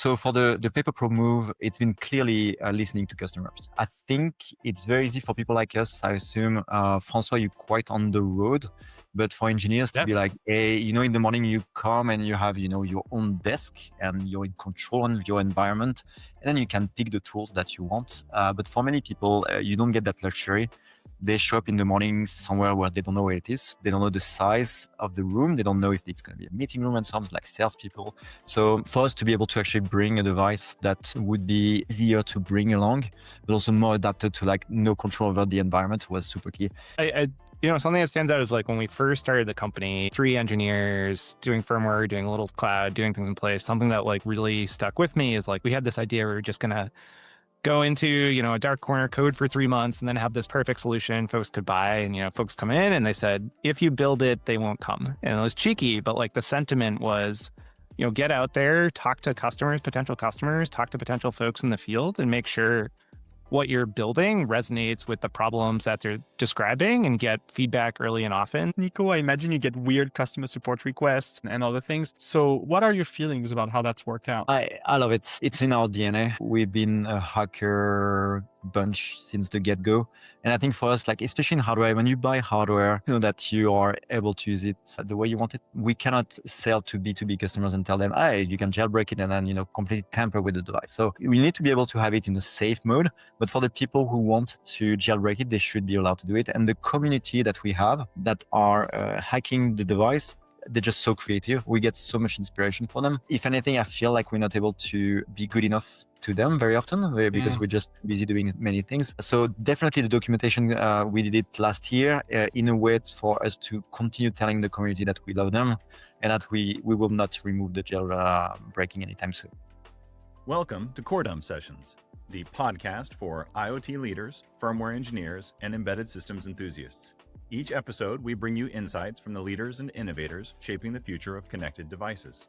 So for the paper pro move, it's been clearly listening to customers. I think it's very easy for people like us. I assume, Francois, you're quite on the road, but for engineers to be like, hey, in the morning you come and you have, your own desk and you're in control of your environment, and then you can pick the tools that you want. But for many people, you don't get that luxury. They show up in the morning somewhere where they don't know where it is. They don't know the size of the room. They don't know if it's going to be a meeting room and so on, like salespeople. So for us to be able to actually bring a device that would be easier to bring along, but also more adapted to like no control over the environment was super key. Something that stands out is like when we first started the company, 3 engineers doing firmware, doing a little cloud, doing things in place. Something that like really stuck with me is like we had this idea we were just going to go into, a dark corner, code for 3 months, and then have this perfect solution folks could buy. And, folks come in and they said, if you build it, they won't come. And it was cheeky, but like the sentiment was, get out there, talk to customers, potential customers, talk to potential folks in the field and make sure what you're building resonates with the problems that they're describing and get feedback early and often. Nico, I imagine you get weird customer support requests and other things. So what are your feelings about how that's worked out? I love it. It's in our DNA. We've been a hacker bunch since the get-go. And I think for us, like especially in hardware, when you buy hardware, that you are able to use it the way you want it. We cannot sell to B2B customers and tell them, hey, you can jailbreak it and then, completely tamper with the device. So we need to be able to have it in a safe mode. But for the people who want to jailbreak it, they should be allowed to do it. And the community that we have that are hacking the device, they're just so creative. We get so much inspiration from them. If anything, I feel like we're not able to be good enough to them very often because we're just busy doing many things. So definitely the documentation, we did it last year in a way for us to continue telling the community that we love them and that we will not remove the jailbreaking anytime soon. Welcome to Coredump Sessions, the podcast for IoT leaders, firmware engineers, and embedded systems enthusiasts. Each episode, we bring you insights from the leaders and innovators shaping the future of connected devices.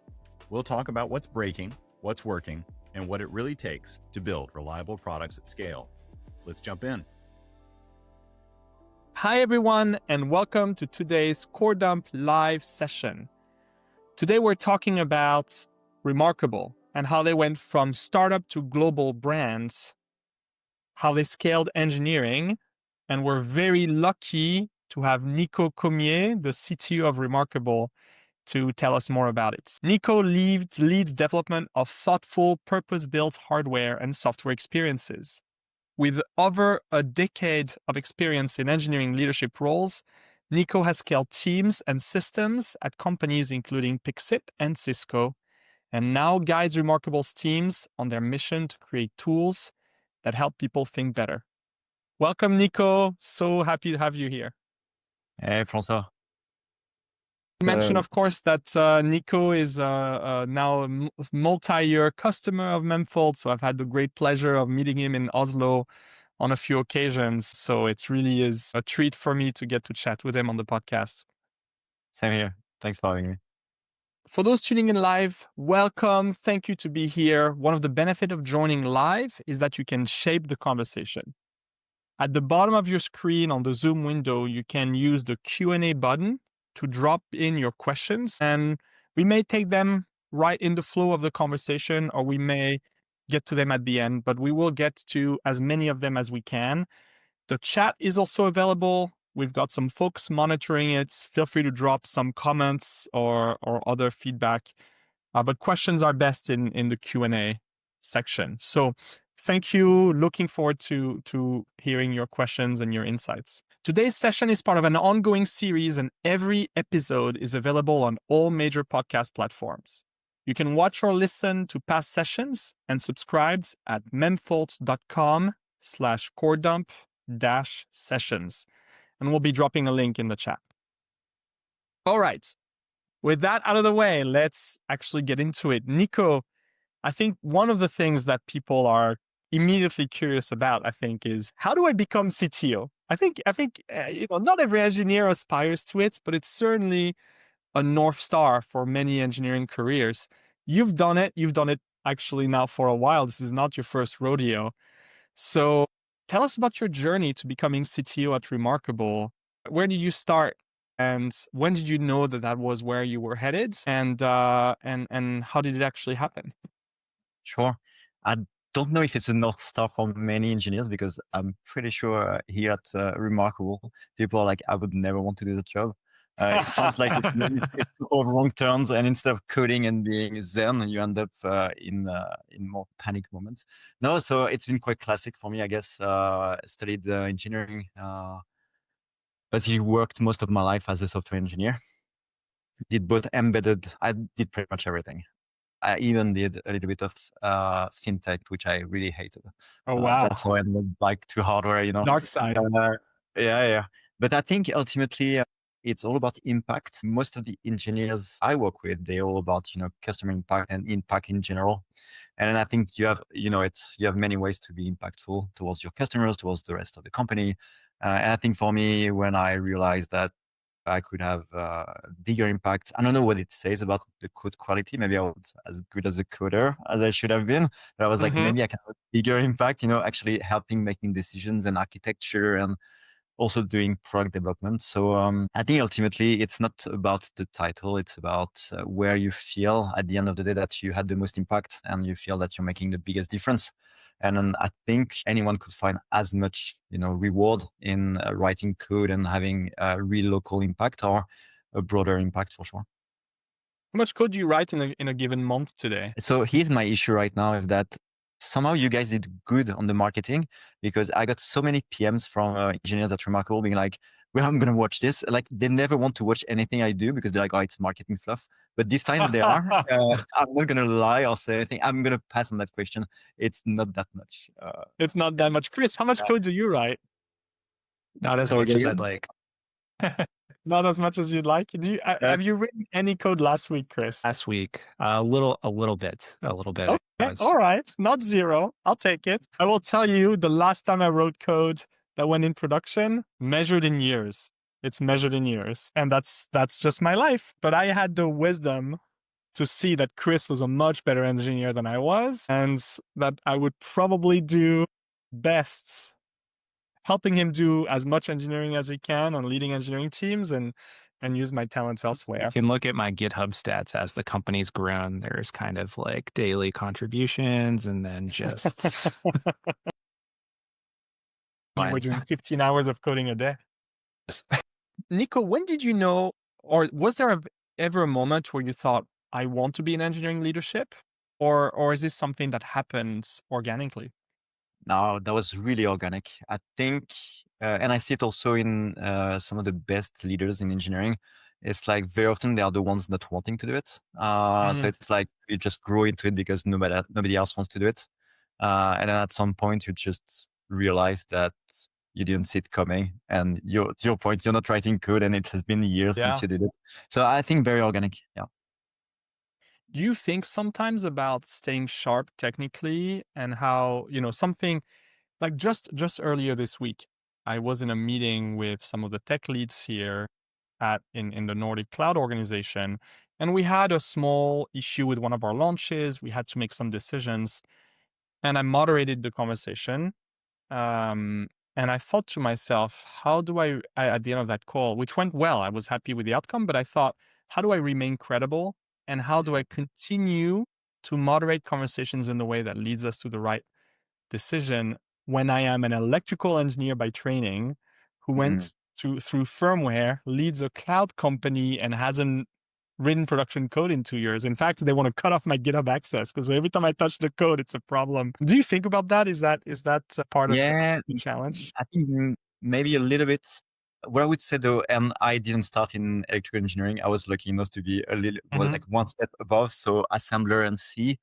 We'll talk about what's breaking, what's working, and what it really takes to build reliable products at scale. Let's jump in. Hi, everyone, and welcome to today's Coredump live session. Today, we're talking about reMarkable and how they went from startup to global brands, how they scaled engineering, and we're very lucky to have Nico Comier, the CTO of reMarkable, to tell us more about it. Nico leads development of thoughtful, purpose-built hardware and software experiences. With over a decade of experience in engineering leadership roles, Nico has scaled teams and systems at companies including Pixip and Cisco, and now guides reMarkable's teams on their mission to create tools that help people think better. Welcome, Nico. So happy to have you here. Hey, Francois. You mentioned, of course, that Nico is now a multi-year customer of Memfault. So I've had the great pleasure of meeting him in Oslo on a few occasions. So it really is a treat for me to get to chat with him on the podcast. Same here. Thanks for having me. For those tuning in live, welcome. Thank you to be here. One of the benefits of joining live is that you can shape the conversation. At the bottom of your screen on the Zoom window, you can use the Q&A button to drop in your questions, and we may take them right in the flow of the conversation, or we may get to them at the end, but we will get to as many of them as we can. The chat is also available. We've got some folks monitoring it. Feel free to drop some comments or other feedback, but questions are best in the Q&A section. So thank you. Looking forward to hearing your questions and your insights. Today's session is part of an ongoing series, and every episode is available on all major podcast platforms. You can watch or listen to past sessions and subscribe at memfault.com/coredump-sessions. And we'll be dropping a link in the chat. All right. With that out of the way, let's actually get into it. Nico, I think one of the things that people are immediately curious about, is how do I become CTO? I think not every engineer aspires to it, but it's certainly a North Star for many engineering careers. You've done it. You've done it actually now for a while. This is not your first rodeo. So tell us about your journey to becoming CTO at reMarkable. Where did you start? And when did you know that was where you were headed? And how did it actually happen? Sure. I don't know if it's a North Star for many engineers because I'm pretty sure here at reMarkable, people are like, I would never want to do the job. It sounds like it's all wrong turns, and instead of coding and being zen, you end up in more panic moments. No, so it's been quite classic for me, I guess. Studied engineering, basically worked most of my life as a software engineer. Did both embedded. I did pretty much everything. I even did a little bit of fintech, which I really hated. Oh, wow. That's how I went back to hardware, Dark side. Yeah. But I think ultimately it's all about impact. Most of the engineers I work with, they're all about, customer impact and impact in general. And I think you have many ways to be impactful towards your customers, towards the rest of the company. And I think for me, when I realized that I could have bigger impact. I don't know what it says about the code quality. Maybe I was as good as a coder as I should have been, but I was like, maybe I can have a bigger impact, actually helping making decisions and architecture and also doing product development. So I think ultimately it's not about the title. It's about where you feel at the end of the day that you had the most impact and you feel that you're making the biggest difference. And then I think anyone could find as much, reward in writing code and having a real local impact or a broader impact for sure. How much code do you write in a given month today? So here's my issue right now is that somehow you guys did good on the marketing because I got so many PMs from engineers at reMarkable being like, well, I'm going to watch this. Like they never want to watch anything I do because they're like, oh, it's marketing fluff. But this time they are. I'm not going to lie or say anything. I'm going to pass on that question. It's not that much. It's not that much. Chris, how much code do you write? Not as much as I'd like. Not as much as you'd like. Have you written any code last week, Chris? Last week, a little bit. Okay. All right. Not zero. I'll take it. I will tell you the last time I wrote code that went in production, measured in years. It's measured in years. And that's just my life. But I had the wisdom to see that Chris was a much better engineer than I was, and that I would probably do best helping him do as much engineering as he can on leading engineering teams and use my talents elsewhere. You can look at my GitHub stats as the company's grown. There's kind of like daily contributions and then just... We're doing 15 hours of coding a day. Nico, when did you know, or was there ever a moment where you thought, I want to be in engineering leadership? Or is this something that happens organically? No, that was really organic. I think, and I see it also in some of the best leaders in engineering. It's like very often they are the ones not wanting to do it. So it's like you just grow into it because nobody else wants to do it. And then at some point you just realize that you didn't see it coming. And to your point, you're not writing code and it has been years since you did it. So I think very organic. Yeah. Do you think sometimes about staying sharp technically and how, something like just earlier this week, I was in a meeting with some of the tech leads here in the Nordic Cloud organization, and we had a small issue with one of our launches. We had to make some decisions, and I moderated the conversation. And I thought to myself, how do I at the end of that call, which went well, I was happy with the outcome, but I thought, how do I remain credible? And how do I continue to moderate conversations in the way that leads us to the right decision when I am an electrical engineer by training who went through Firmware, leads a cloud company, and hasn't written production code in 2 years. In fact, they want to cut off my GitHub access because every time I touch the code, it's a problem. Do you think about that? Is that part of the challenge? I think maybe a little bit. What I would say though, and I didn't start in electrical engineering. I was lucky enough to be a little, like one step above, so assembler and C.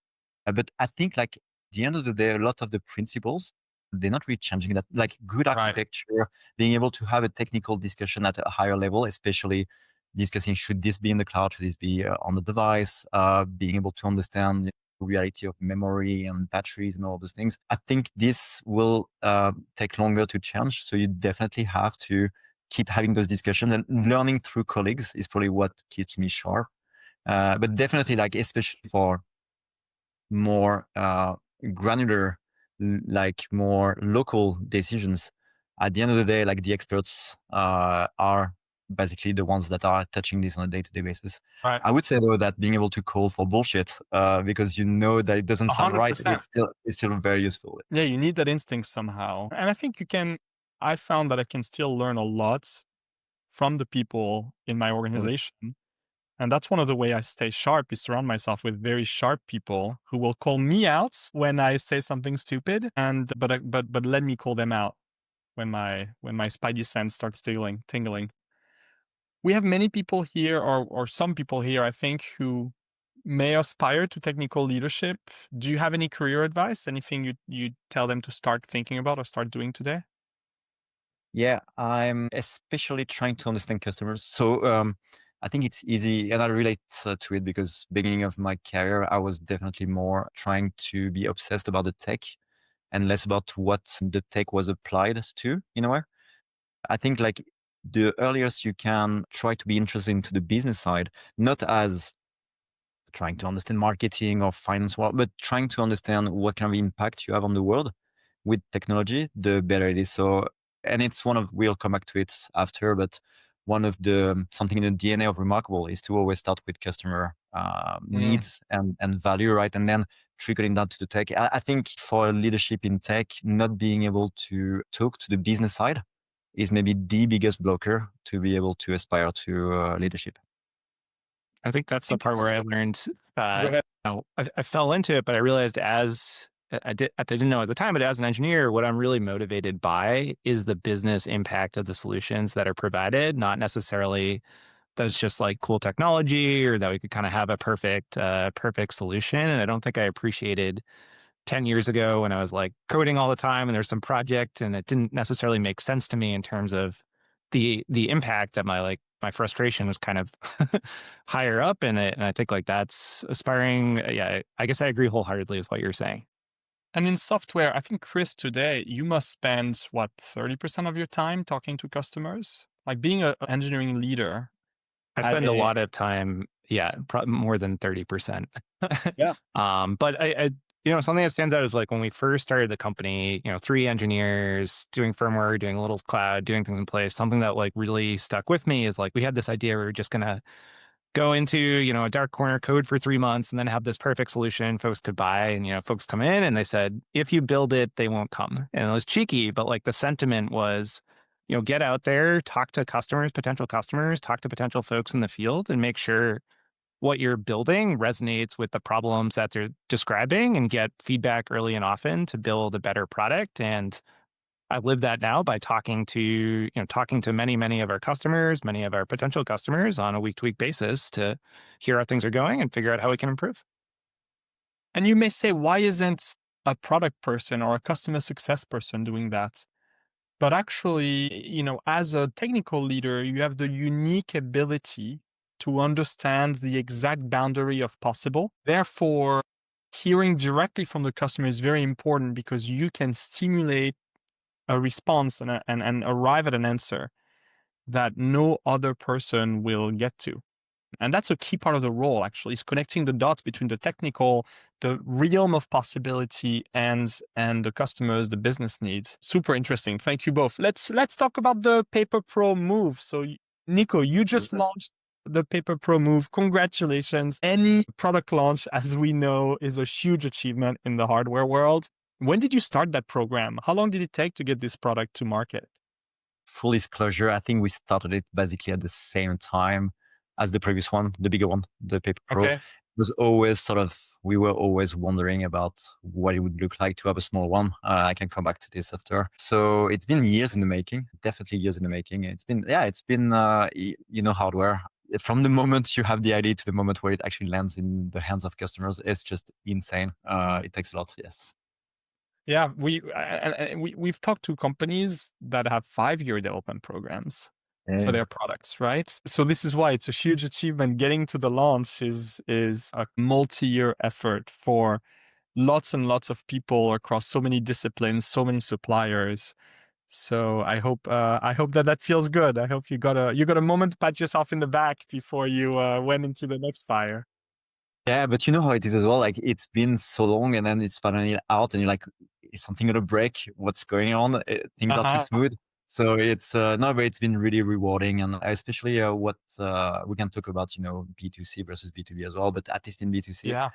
But I think like at the end of the day, a lot of the principles, they're not really changing that. Like good architecture, being able to have a technical discussion at a higher level, especially discussing should this be in the cloud, should this be on the device, being able to understand the reality of memory and batteries and all those things. I think this will take longer to change. So you definitely have to keep having those discussions, and learning through colleagues is probably what keeps me sharp. But definitely, like especially for more granular, like more local decisions, at the end of the day, like the experts are basically the ones that are touching this on a day-to-day basis. Right. I would say though that being able to call for bullshit, because you know that it doesn't sound right, 100%. it's still very useful. Yeah, you need that instinct somehow. And I think I found that I can still learn a lot from the people in my organization. And that's one of the way I stay sharp is surround myself with very sharp people who will call me out when I say something stupid, but let me call them out when my spidey sense starts tingling. We have many people here, or some people here, I think, who may aspire to technical leadership. Do you have any career advice? Anything you tell them to start thinking about or start doing today? Yeah, I'm especially trying to understand customers. So I think it's easy, and I relate to it because beginning of my career, I was definitely more trying to be obsessed about the tech and less about what the tech was applied to, in a way. I think like the earliest you can try to be interested into the business side, not as trying to understand marketing or finance, but trying to understand what kind of impact you have on the world with technology, the better it is. So, and it's we'll come back to it after, but one of the, something in the DNA of reMarkable is to always start with customer needs and value, right? And then trickling down to the tech. I think for leadership in tech, not being able to talk to the business side is maybe the biggest blocker to be able to aspire to leadership. I think that's the part where I learned. Go ahead. I fell into it, but I realized I didn't know at the time, but as an engineer, what I'm really motivated by is the business impact of the solutions that are provided, not necessarily that it's just like cool technology or that we could kind of have a perfect solution. And I don't think I appreciated 10 years ago when I was like coding all the time and there's some project and it didn't necessarily make sense to me in terms of the impact that my frustration was kind of higher up in it. And I think like that's aspiring. Yeah, I guess I agree wholeheartedly with what you're saying. And in software, I think, Chris, today you must spend, what, 30% of your time talking to customers? Like being an engineering leader. I spend a lot of time, more than 30%. Yeah. But I something that stands out is like when we first started the company, 3 engineers doing firmware, doing a little cloud, doing things in place. Something that like really stuck with me is like we had this idea we were just gonna go into, a dark corner, code for 3 months, and then have this perfect solution folks could buy. And, folks come in and they said, if you build it, they won't come. And it was cheeky, but like the sentiment was, get out there, talk to customers, potential customers, talk to potential folks in the field and make sure what you're building resonates with the problems that they're describing and get feedback early and often to build a better product. And I live that now by talking to many, many of our customers, many of our potential customers on a week-to-week basis to hear how things are going and figure out how we can improve. And you may say, why isn't a product person or a customer success person doing that? But actually, as a technical leader, you have the unique ability to understand the exact boundary of possible. Therefore, hearing directly from the customer is very important because you can stimulate a response and arrive at an answer that no other person will get to. And that's a key part of the role, actually, is connecting the dots between the technical, the realm of possibility, and the customers, the business needs. Super interesting. Thank you both. Let's talk about the Paper Pro Move. So, Nico, you just launched the Paper Pro Move. Congratulations. Any product launch, as we know, is a huge achievement in the hardware world. When did you start that program? How long did it take to get this product to market? Full disclosure, I think we started it basically at the same time as the previous one, the bigger one, the Paper Pro. Okay. It was always we were always wondering about what it would look like to have a small one. I can come back to this after. So it's been years in the making, definitely years in the making. It's been hardware. From the moment you have the idea to the moment where it actually lands in the hands of customers, it's just insane. It takes a lot, yes. Yeah, we've talked to companies that have 5-year development programs for their products, right? So this is why it's a huge achievement. Getting to the launch is a multi-year effort for lots and lots of people across so many disciplines, so many suppliers. So I hope that feels good. I hope you got a moment to pat yourself in the back before you went into the next fire. Yeah, but you know how it is as well. Like it's been so long, and then it's finally out, and you're like, is something gonna break? What's going on? Things are too smooth. So it's no, but it's been really rewarding, and especially what we can talk about, B2C versus B2B as well, but at least in B2C, Yeah.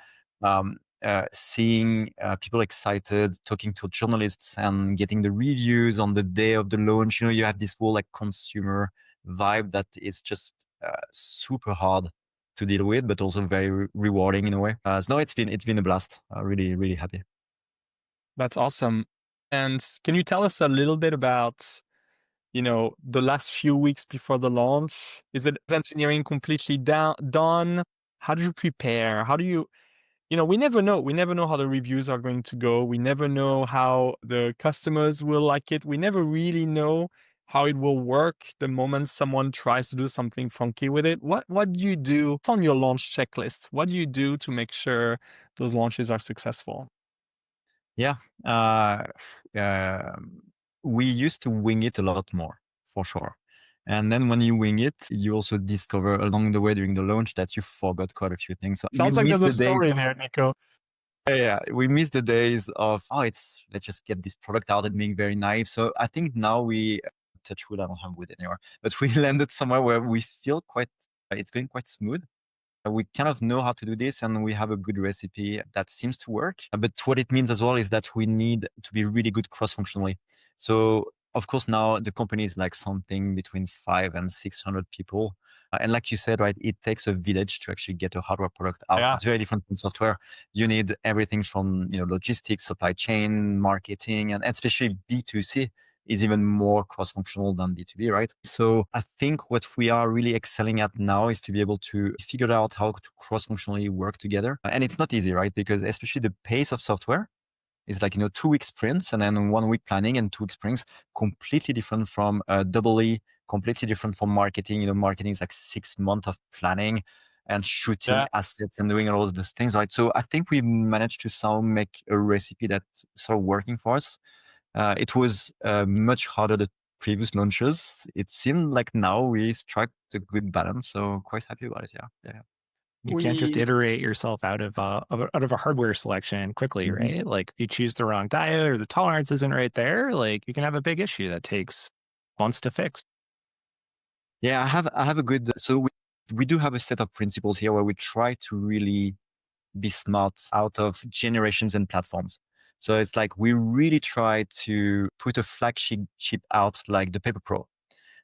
seeing people excited, talking to journalists and getting the reviews on the day of the launch. You have this whole like consumer vibe that is just super hard to deal with, but also very rewarding in a way. So no, it's been a blast. Really, really happy. That's awesome. And can you tell us a little bit about, the last few weeks before the launch? Is it engineering completely done? How do you prepare? How do you, we never know. We never know how the reviews are going to go. We never know how the customers will like it. We never really know how it will work the moment someone tries to do something funky with it. What do you do? What's on your launch checklist? What do you do to make sure those launches are successful? Yeah. We used to wing it a lot more, for sure. And then when you wing it, you also discover along the way during the launch that you forgot quite a few things. So we Sounds like miss there's a the days. story there, Nico. Yeah, we miss the days of, let's just get this product out and being very naive. So I think now we, touch wood, I don't have wood anymore, but we landed somewhere where we feel it's going quite smooth. We kind of know how to do this, and we have a good recipe that seems to work. But what it means as well is that we need to be really good cross-functionally. So of course now the company is like something between 500 and 600 people. And like you said, right, it takes a village to actually get a hardware product out. Yeah. It's very different from software. You need everything from, logistics, supply chain, marketing, and especially B2C is even more cross-functional than B2B, right? So I think what we are really excelling at now is to be able to figure out how to cross-functionally work together. And it's not easy, right? Because especially the pace of software is like, 2-week sprints and then 1-week planning and 2-week sprints, completely different from double E, completely different from marketing. Marketing is like 6 months of planning and shooting assets and doing all of those things, right? So I think we managed to somehow make a recipe that's sort of working for us. It was much harder the previous launches. It seemed like now we struck a good balance, so quite happy about it. Yeah. You can't just iterate yourself out of a hardware selection quickly, Mhm. right? Like if you choose the wrong diode or the tolerance isn't right there, like you can have a big issue that takes months to fix. Yeah, I have a good. So we do have a set of principles here where we try to really be smart out of generations and platforms. So it's like we really try to put a flagship chip out like the Paper Pro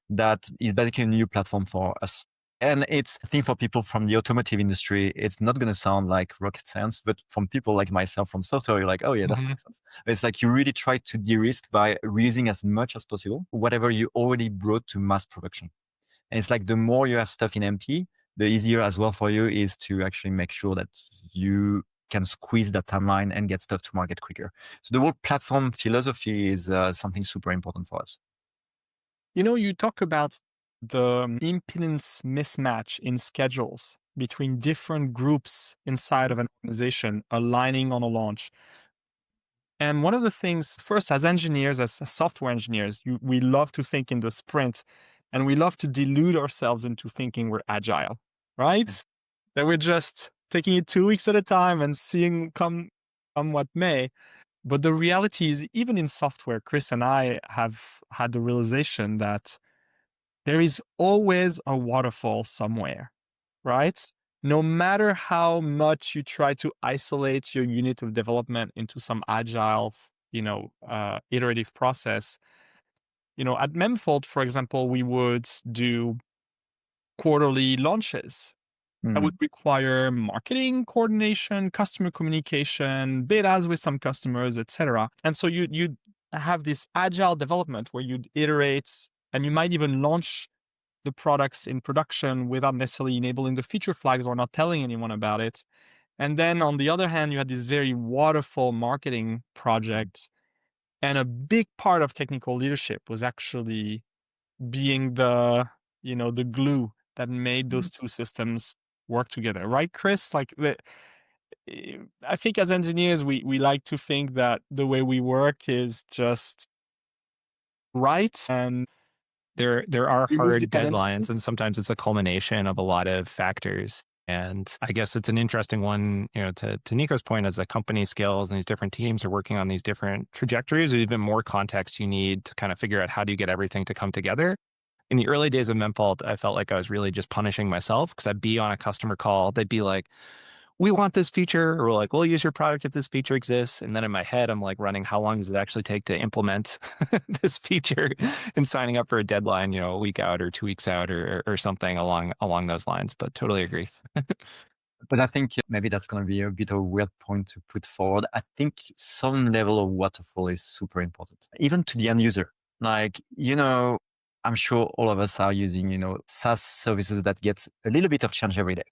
that is basically a new platform for us. And it's, I think, for people from the automotive industry, it's not going to sound like rocket science, but from people like myself from software, you're like, oh yeah, that makes sense. It's like you really try to de-risk by reusing as much as possible whatever you already brought to mass production. And it's like the more you have stuff in MP, the easier as well for you is to actually make sure that you can squeeze that timeline and get stuff to market quicker. So the whole platform philosophy is something super important for us. You talk about the impedance mismatch in schedules between different groups inside of an organization aligning on a launch. And one of the things, first, as engineers, as software engineers, we love to think in the sprint, and we love to delude ourselves into thinking we're agile, right? That we're just taking it 2 weeks at a time and seeing come what may. But the reality is, even in software, Chris and I have had the realization that there is always a waterfall somewhere, right? No matter how much you try to isolate your unit of development into some agile, iterative process, at Memfault, for example, we would do quarterly launches. That would require marketing coordination, customer communication, betas with some customers, etc. And so you'd have this agile development where you'd iterate, and you might even launch the products in production without necessarily enabling the feature flags or not telling anyone about it. And then on the other hand, you had this very waterfall marketing project. And a big part of technical leadership was actually being the glue that made those two systems work together. Right, Chris? I think as engineers, we like to think that the way we work is just right. And There are remove hard dependencies. deadlines, and sometimes it's a culmination of a lot of factors. And I guess it's an interesting one, to Nico's point, as the company scales and these different teams are working on these different trajectories, or even more context you need to kind of figure out how do you get everything to come together. In the early days of Memfault, I felt like I was really just punishing myself because I'd be on a customer call. They'd be like, we want this feature, or we're like, we'll use your product if this feature exists. And then in my head, I'm like running, how long does it actually take to implement this feature, and signing up for a deadline, a week out or 2 weeks out, or something along those lines. But totally agree. But I think maybe that's going to be a bit of a weird point to put forward. I think some level of waterfall is super important, even to the end user. Like, I'm sure all of us are using, SaaS services that gets a little bit of change every day.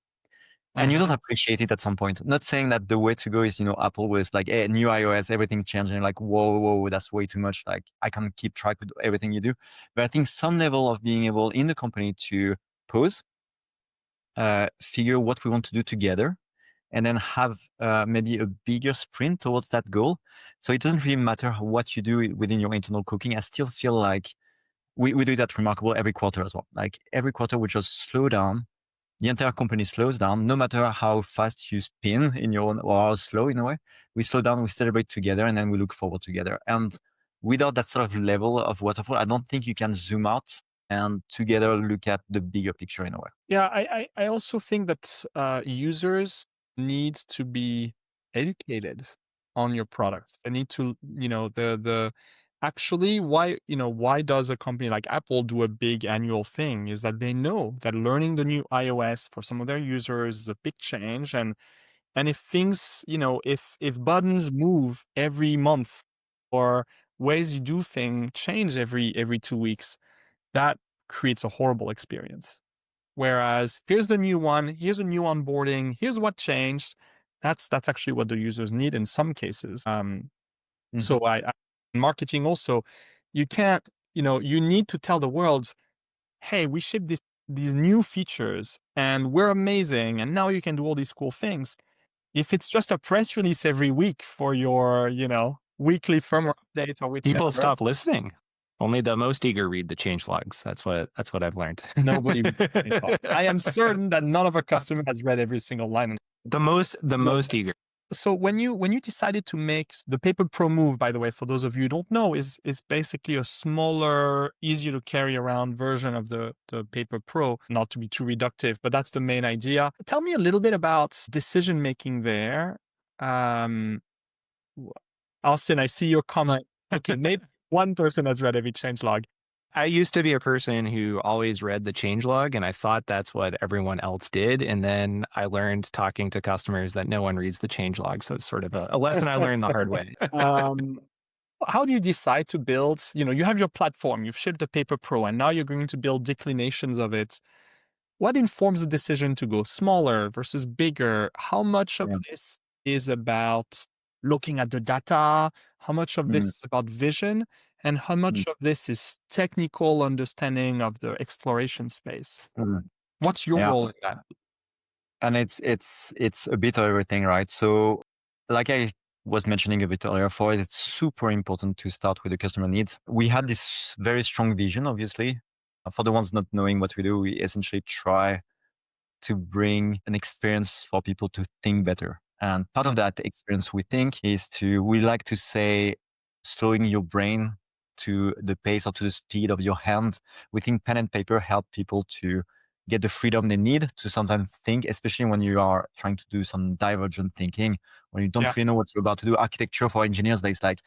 And you don't appreciate it at some point. Not saying that the way to go is, Apple was like, hey, new iOS, everything changing. Like, whoa, that's way too much. Like, I can't keep track with everything you do. But I think some level of being able in the company to pause, figure what we want to do together, and then have maybe a bigger sprint towards that goal. So it doesn't really matter what you do within your internal cooking. I still feel like we do that reMarkable every quarter as well. Like every quarter, we just slow down. The entire company slows down, no matter how fast you spin in your own, or how slow in a way. We slow down, we celebrate together, and then we look forward together. And without that sort of level of waterfall, I don't think you can zoom out and together look at the bigger picture in a way. Yeah, I also think that users need to be educated on your products. They need to, the actually why does a company like Apple do a big annual thing is that they know that learning the new iOS for some of their users is a big change, and if things, if buttons move every month, or ways you do things change every 2 weeks, that creates a horrible experience. Whereas here's the new one, here's a new onboarding, here's what changed. That's actually what the users need in some cases. So marketing also, you can't, you need to tell the world, hey, we shipped these new features and we're amazing, and now you can do all these cool things. If it's just a press release every week for your, weekly firmware update or whichever, People stop listening. Only the most eager read the change logs. That's what I've learned. Nobody reads the change log. I am certain that none of our customers has read every single line. The most eager. So when you decided to make the Paper Pro move, by the way, for those of you who don't know, is basically a smaller, easier to carry around version of the Paper Pro, not to be too reductive, but that's the main idea. Tell me a little bit about decision making there. Austin, I see your comment. Okay, maybe one person has read every changelog. I used to be a person who always read the changelog, and I thought that's what everyone else did. And then I learned talking to customers that no one reads the changelog. So it's sort of a lesson I learned the hard way. How do you decide to build, you have your platform, you've shipped the Paper Pro, and now you're going to build declinations of it. What informs the decision to go smaller versus bigger? How much of this is about looking at the data? How much of this is about vision? And how much of this is technical understanding of the exploration space? What's your role in that? And it's a bit of everything, right? So like I was mentioning a bit earlier, for it, it's super important to start with the customer needs. We had this very strong vision, obviously. For the ones not knowing what we do, we essentially try to bring an experience for people to think better. And part of that experience, we think, is we like to say, slowing your brain to the pace or to the speed of your hand. We think pen and paper help people to get the freedom they need to sometimes think, especially when you are trying to do some divergent thinking, when you don't really know what you're about to do. Architecture for engineers, there's like,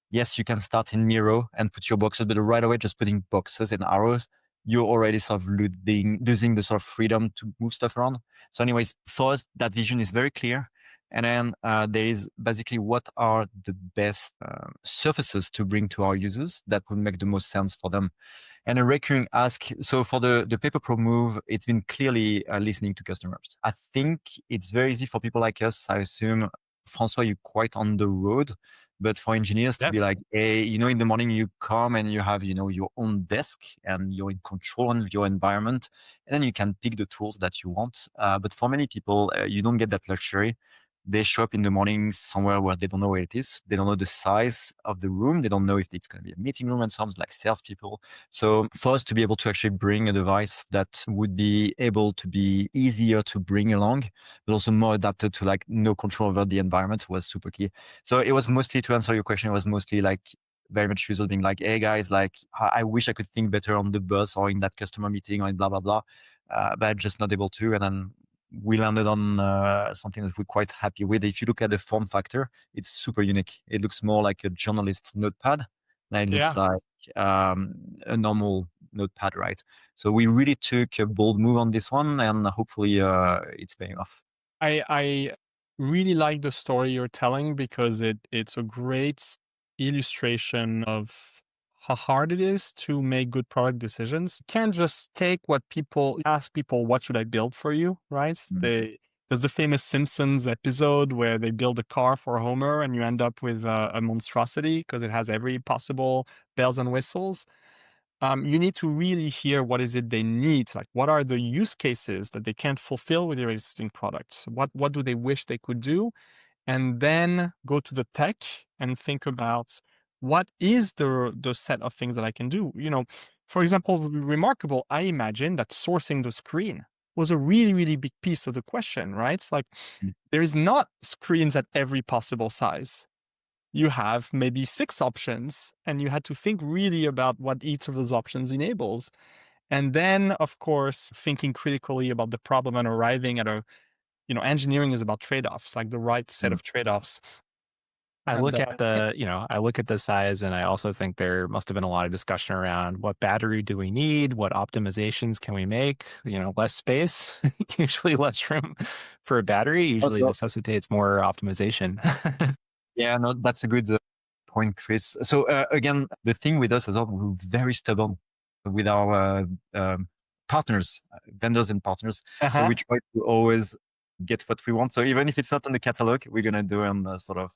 yes, you can start in Miro and put your boxes, but right away, just putting boxes and arrows, you're already sort of losing the sort of freedom to move stuff around. So anyways, for us, that vision is very clear. And then there is basically what are the best surfaces to bring to our users that would make the most sense for them. And a recurring ask. So for the Paper Pro move, it's been clearly listening to customers. I think it's very easy for people like us. I assume, Francois, you're quite on the road. But for engineers to be like, hey, in the morning you come and you have, your own desk and you're in control of your environment, and then you can pick the tools that you want. But for many people, you don't get that luxury. they show up in the morning somewhere where they don't know where it is. They don't know the size of the room. They don't know if it's going to be a meeting room and so on, like salespeople. So for us to be able to actually bring a device that would be able to be easier to bring along, but also more adapted to like no control over the environment was super key. So it was mostly, to answer your question, it was mostly like very much users being like, hey guys, like I wish I could think better on the bus or in that customer meeting or in blah, blah, blah. But I'm just not able to. And then we landed on something that we're quite happy with. If you look at the form factor, it's super unique. It looks more like a journalist notepad than it looks like a normal notepad, right? So we really took a bold move on this one, and hopefully it's paying off. I really like the story you're telling because it's a great illustration of how hard it is to make good product decisions. You can't just take what people ask people, what should I build for you, right? There's the famous Simpsons episode where they build a car for Homer and you end up with a monstrosity because it has every possible bells and whistles. You need to really hear what is it they need. Like, what are the use cases that they can't fulfill with your existing products? What do they wish they could do? And then go to the tech and think about what is the set of things that I can do. For example, with reMarkable, I imagine that sourcing the screen was a really, really big piece of the question, right? It's like there is not screens at every possible size. You have maybe 6 options, and you had to think really about what each of those options enables. And then, of course, thinking critically about the problem and arriving at engineering is about trade-offs, like the right set of trade-offs. I look at the size, and I also think there must have been a lot of discussion around what battery do we need? What optimizations can we make? Less space, usually less room for a battery usually necessitates more optimization. Yeah, no, that's a good point, Chris. So again, the thing with us as well, we're very stubborn with our partners, vendors and partners. So we try to always get what we want. So even if it's not on the catalog, we're going to do and sort of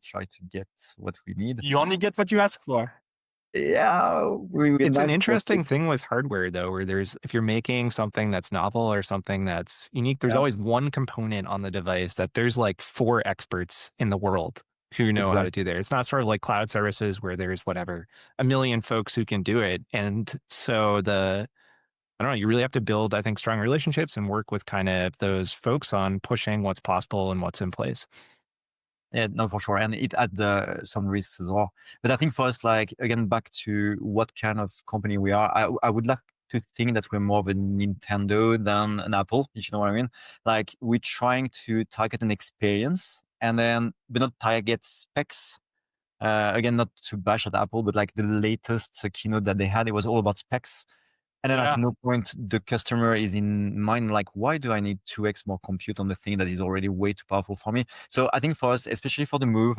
try to get what we need. You only get what you ask for. Yeah. It's an interesting thing with hardware, though, where if you're making something that's novel or something that's unique, there's always one component on the device that there's like 4 experts in the world who know how to do that. It's not sort of like cloud services where there's a million folks who can do it. And so I don't know, you really have to build, I think, strong relationships and work with kind of those folks on pushing what's possible and what's in place. Yeah, no, for sure. And it adds some risks as well. But I think for us, like, again, back to what kind of company we are, I would like to think that we're more of a Nintendo than an Apple, if you know what I mean. Like, we're trying to target an experience and then, but not target specs. Again, not to bash at Apple, but like the latest keynote that they had, it was all about specs. And then at no point the customer is in mind, like, why do I need 2x more compute on the thing that is already way too powerful for me? So I think for us, especially for the move,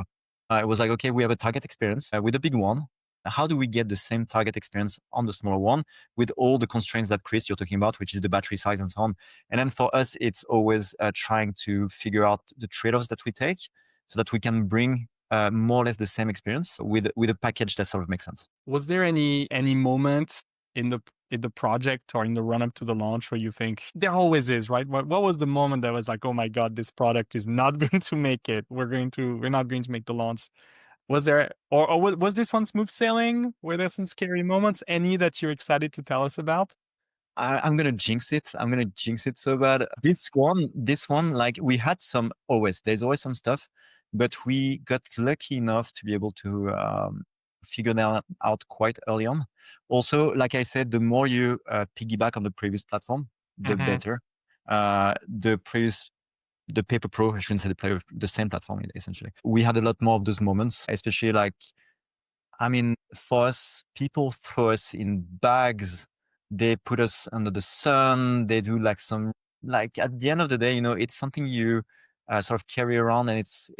it was like, okay, we have a target experience with a big one. How do we get the same target experience on the smaller one with all the constraints that Chris, you're talking about, which is the battery size and so on? And then for us, it's always trying to figure out the trade-offs that we take so that we can bring more or less the same experience with a package that sort of makes sense. Was there any moment in the project or in the run up to the launch where you think there always is, right? What was the moment that was like, oh my God, this product is not going to make it. We're not going to make the launch. Was there, or was this one smooth sailing? Were there some scary moments? Any that you're excited to tell us about? I'm going to jinx it. I'm going to jinx it so bad. This one, like we had there's always some stuff, but we got lucky enough to be able to figure that out quite early on. Also, like I said, the more you piggyback on the previous platform, the better. The Paper Pro, I shouldn't say the same platform, essentially. We had a lot more of those moments, especially like, I mean, for us, people throw us in bags. They put us under the sun. They do like at the end of the day, it's something you sort of carry around, and it's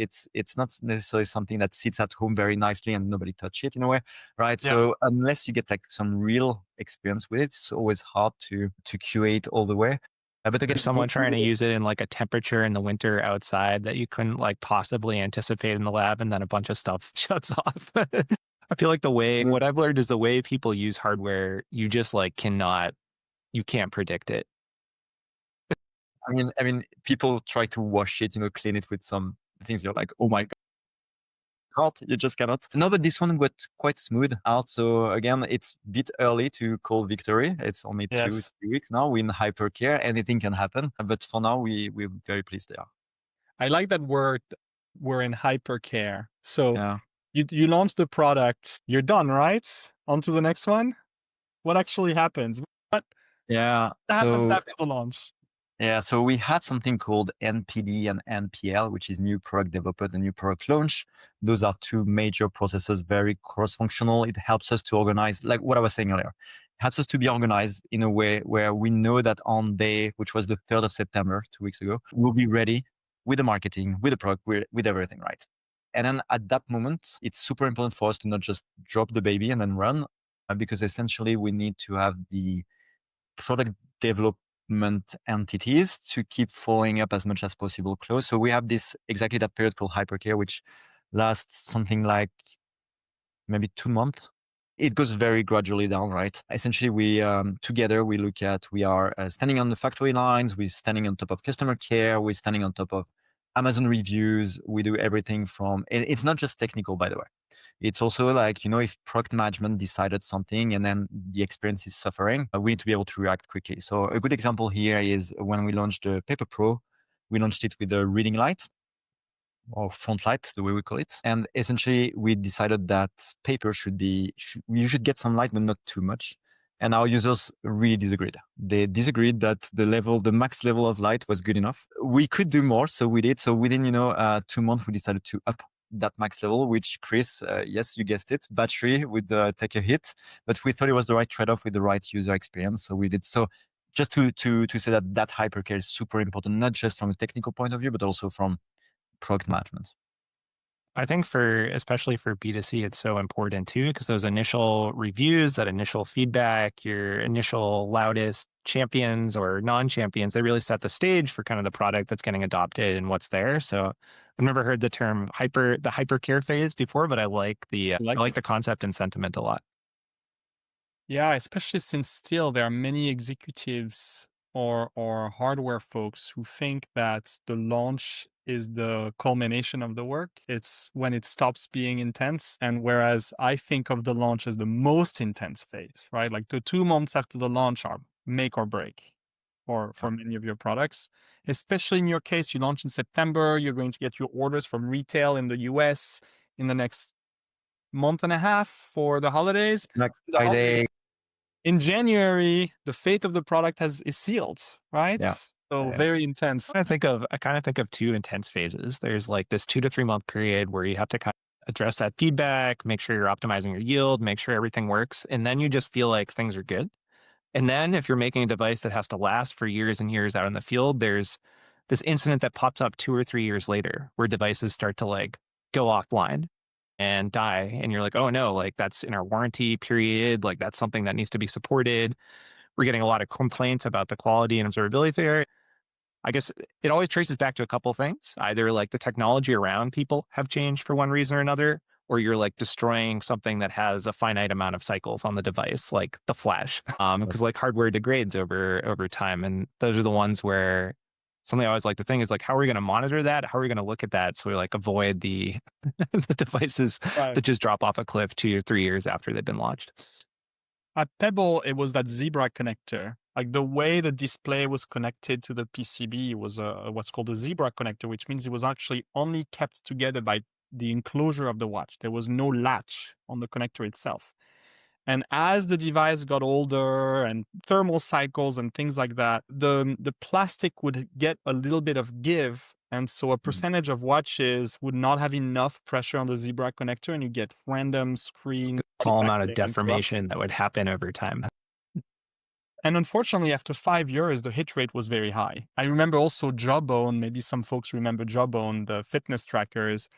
not necessarily something that sits at home very nicely and nobody touch it in a way, right? Yeah. So unless you get like some real experience with it, it's always hard to curate all the way. But again, there's someone trying to use it in like a temperature in the winter outside that you couldn't like possibly anticipate in the lab, and then a bunch of stuff shuts off. I feel like what I've learned is the way people use hardware, you just like you can't predict it. I mean, people try to wash it, clean it with some things. You're like, oh my God, you just cannot. No, but this one got quite smooth out. So again, it's a bit early to call victory. It's only Yes. 2 weeks now. We're in hypercare. Anything can happen. But for now, we're very pleased there. I like that word. We're in hypercare. So Yeah. you launch the product, you're done, right? On to the next one. What actually happens? What Yeah. happens So after the launch? Yeah, so we had something called NPD and NPL, which is new product development and new product launch. Those are two major processes, very cross-functional. It helps us to organize, like what I was saying earlier, it helps us to be organized in a way where we know that on day, which was the 3rd of September, 2 weeks ago, we'll be ready with the marketing, with the product, with everything, right? And then at that moment, it's super important for us to not just drop the baby and then run, because essentially we need to have the product development entities to keep following up as much as possible close. So we have this exactly that period called hypercare, which lasts something like maybe 2 months. It goes very gradually down, right? Essentially, we together we look at we are standing on the factory lines, we're standing on top of customer care, we're standing on top of Amazon reviews. We do everything from. It's not just technical, by the way. It's also like, if product management decided something and then the experience is suffering, we need to be able to react quickly. So a good example here is when we launched the Paper Pro, we launched it with a reading light or front light, the way we call it. And essentially we decided that paper you should get some light, but not too much. And our users really disagreed. They disagreed that the max level of light was good enough. We could do more, so we did. So within, 2 months, we decided to up that max level, which Chris, yes, you guessed it, battery would take a hit, but we thought it was the right trade-off with the right user experience. So we did. So just to say that hypercare is super important, not just from a technical point of view, but also from product management. I think especially for B2C, it's so important too, because those initial reviews, that initial feedback, your initial loudest champions or non-champions, they really set the stage for kind of the product that's getting adopted and what's there. So I've never heard the term the hypercare phase before, but I like I like the concept and sentiment a lot. Yeah, especially since still there are many executives or hardware folks who think that the launch is the culmination of the work. It's when it stops being intense. And whereas I think of the launch as the most intense phase, right? Like the 2 months after the launch are make or break for many of your products. Especially in your case, you launch in September, you're going to get your orders from retail in the US in the next month and a half for the holidays. Next Friday. In January, the fate of the product is sealed, right? Yeah. So very intense. I kind of think of two intense phases. There's like this 2 to 3 month period where you have to kind of address that feedback, make sure you're optimizing your yield, make sure everything works. And then you just feel like things are good. And then if you're making a device that has to last for years and years out in the field, there's this incident that pops up 2 or 3 years later where devices start to like go offline and die. And you're like, oh no, like that's in our warranty period. Like that's something that needs to be supported. We're getting a lot of complaints about the quality and observability there. I guess it always traces back to a couple things. Either like the technology around people have changed for one reason or another, or you're like destroying something that has a finite amount of cycles on the device, like the flash, because like hardware degrades over time. And those are the ones where something I always like to think is like, how are we going to monitor that? How are we going to look at that so we like avoid the the devices that just drop off a cliff 2 or 3 years after they've been launched? At Pebble, it was that Zebra connector. Like the way the display was connected to the PCB was what's called a Zebra connector, which means it was actually only kept together by the enclosure of the watch. There was no latch on the connector itself. And as the device got older and thermal cycles and things like that, the plastic would get a little bit of give. And so a percentage of watches would not have enough pressure on the Zebra connector, and you get random screen. Small amount of deformation that would happen over time. And unfortunately, after 5 years, the hit rate was very high. I remember also Jawbone, maybe some folks remember Jawbone, the fitness trackers.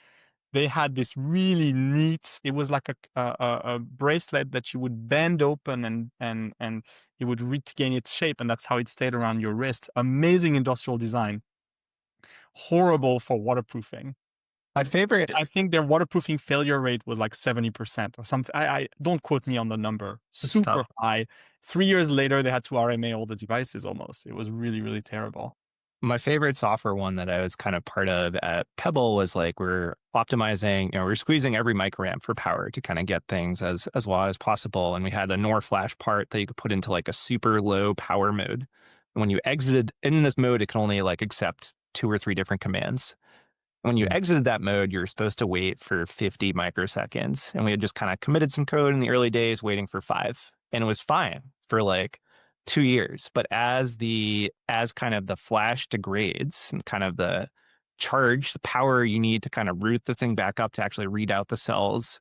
They had this really neat, it was like a bracelet that you would bend open and it would regain its shape. And that's how it stayed around your wrist. Amazing industrial design. Horrible for waterproofing. My favorite. I think their waterproofing failure rate was like 70% or something. I don't quote me on the number. Super high. 3 years later, they had to RMA all the devices almost. It was really, really terrible. My favorite software one that I was kind of part of at Pebble was like we're optimizing, we're squeezing every microamp for power to kind of get things as low as possible. And we had a NOR flash part that you could put into like a super low power mode. And when you exited in this mode, it can only like accept 2 or 3 different commands. When you exited that mode, you're supposed to wait for 50 microseconds. And we had just kind of committed some code in the early days, waiting for 5. And it was fine for like 2 years. But as kind of the flash degrades and kind of the power you need to kind of root the thing back up to actually read out the cells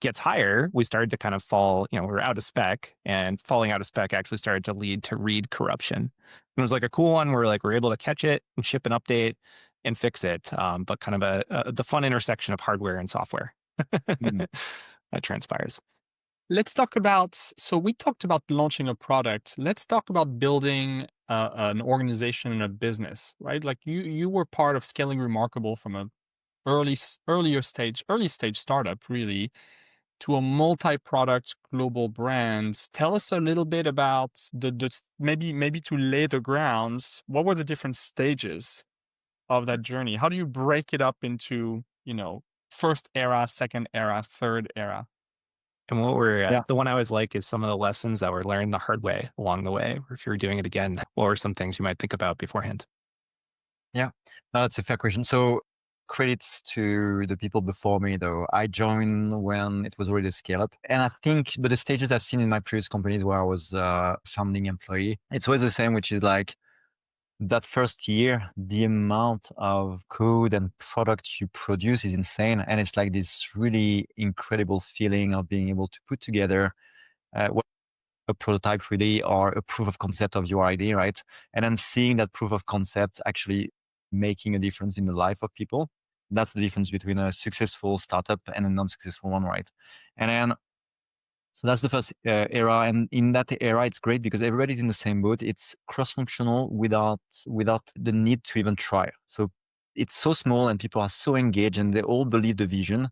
gets higher, we started to kind of fall, we're out of spec, and falling out of spec actually started to lead to read corruption. It was like a cool one where like we're able to catch it and ship an update and fix it, but kind of the fun intersection of hardware and software that transpires. Let's talk about, so we talked about launching a product. Let's talk about building an organization and a business, right? Like you were part of scaling reMarkable from a early stage startup, really, to a multi-product global brand. Tell us a little bit about maybe to lay the grounds. What were the different stages of that journey? How do you break it up into, first era, second era, third era? And the one I always like is some of the lessons that were learned the hard way along the way. Or if you were doing it again, what were some things you might think about beforehand? Yeah, that's a fair question. So credits to the people before me, though. I joined when it was already a scale up. And I think, but the stages I've seen in my previous companies where I was a founding employee, it's always the same, which is like that first year, the amount of code and product you produce is insane. And it's like this really incredible feeling of being able to put together a prototype really, or a proof of concept of your idea, right? And then seeing that proof of concept actually making a difference in the life of people. That's the difference between a successful startup and a non-successful one, right? And then, so that's the first era. And in that era, it's great because everybody's in the same boat. It's cross-functional without the need to even try. So it's so small and people are so engaged and they all believe the vision.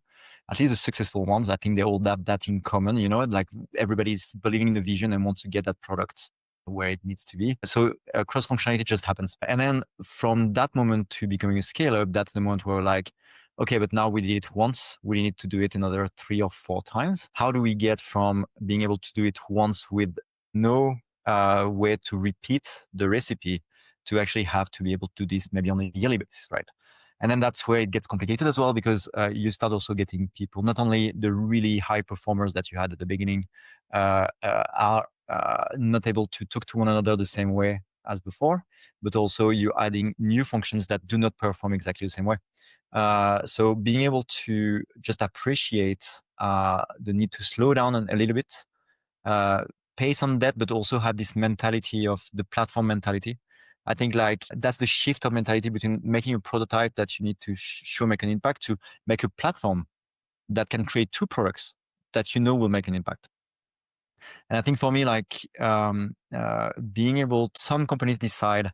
At least the successful ones, I think they all have that in common, like everybody's believing in the vision and wants to get that product where it needs to be. So cross-functionality just happens. And then from that moment to becoming a scale-up, that's the moment where like, okay, but now we did it once, we need to do it another 3 or 4 times. How do we get from being able to do it once with no way to repeat the recipe to actually have to be able to do this maybe on a yearly basis, right? And then that's where it gets complicated as well, because you start also getting people, not only the really high performers that you had at the beginning are not able to talk to one another the same way as before, but also you're adding new functions that do not perform exactly the same way. So being able to just appreciate the need to slow down a little bit, pay some debt, but also have this mentality of the platform mentality. I think like that's the shift of mentality between making a prototype that you need to make an impact to make a platform that can create 2 products that will make an impact. And I think for me, like being able, some companies decide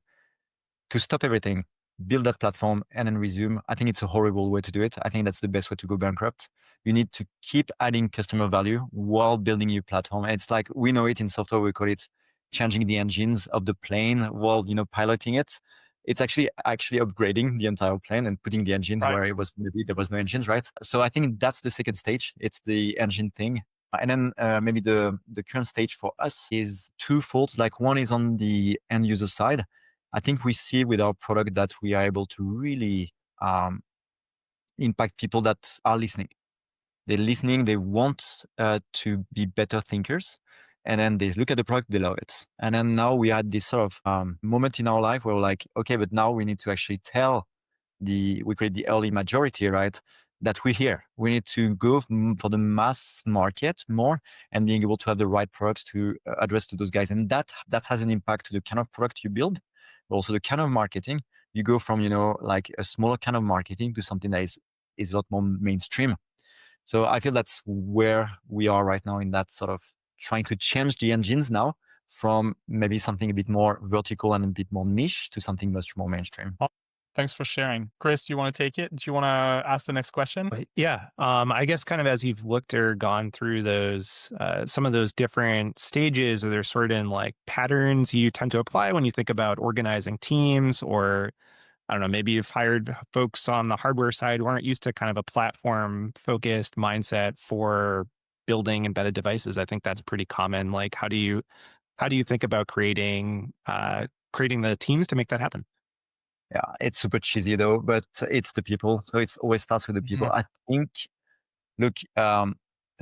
to stop everything, build that platform, and then resume. I think it's a horrible way to do it. I think that's the best way to go bankrupt. You need to keep adding customer value while building your platform. And it's like, we know it in software, we call it changing the engines of the plane while, piloting it. It's actually upgrading the entire plane and putting the engines where it was, maybe there was no engines, right? So I think that's the second stage. It's the engine thing. And then maybe the current stage for us is twofold. Like one is on the end user side. I think we see with our product that we are able to really impact people that are listening. They're listening, they want to be better thinkers. And then they look at the product, they love it. And then now we had this sort of moment in our life where we're like, okay, but now we need to actually tell we create the early majority, right? That we're here. We need to go for the mass market more and being able to have the right products to address to those guys. And that has an impact to the kind of product you build, but also the kind of marketing. You go from, like a smaller kind of marketing to something that is a lot more mainstream. So I feel that's where we are right now in that sort of trying to change the engines now from maybe something a bit more vertical and a bit more niche to something much more mainstream. Thanks for sharing. Chris, do you want to take it? Do you want to ask the next question? Yeah. I guess kind of as you've looked or gone through those, some of those different stages, are there certain like patterns you tend to apply when you think about organizing teams? Or I don't know, maybe you've hired folks on the hardware side who aren't used to kind of a platform focused mindset for building embedded devices. I think that's pretty common. Like, how do you think about creating the teams to make that happen? Yeah, it's super cheesy though, but it's the people. So it always starts with the people. Mhm. I think, look,